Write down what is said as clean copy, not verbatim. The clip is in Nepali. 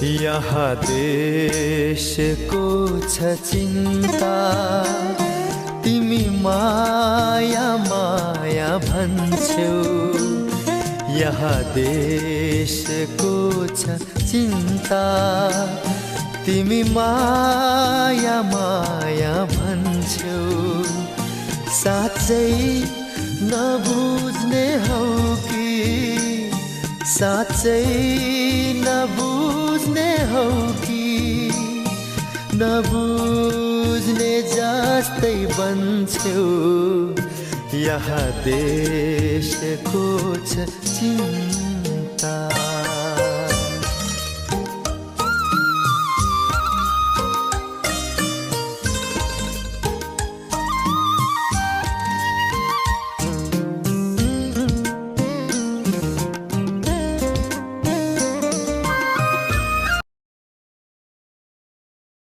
यहाँ देशको छ चिन्ता, तिमी माया माया भन्छौ। यहाँ देशको छ चिन्ता, तिमी माया माया भन्छौ। साँच्चै नबुझ्ने हौ कि, साँच्चै नबुझ्ने हौ कि, नबुझ्ने जस्तै बन्छौ। यहाँ देशको छ चिन्ता।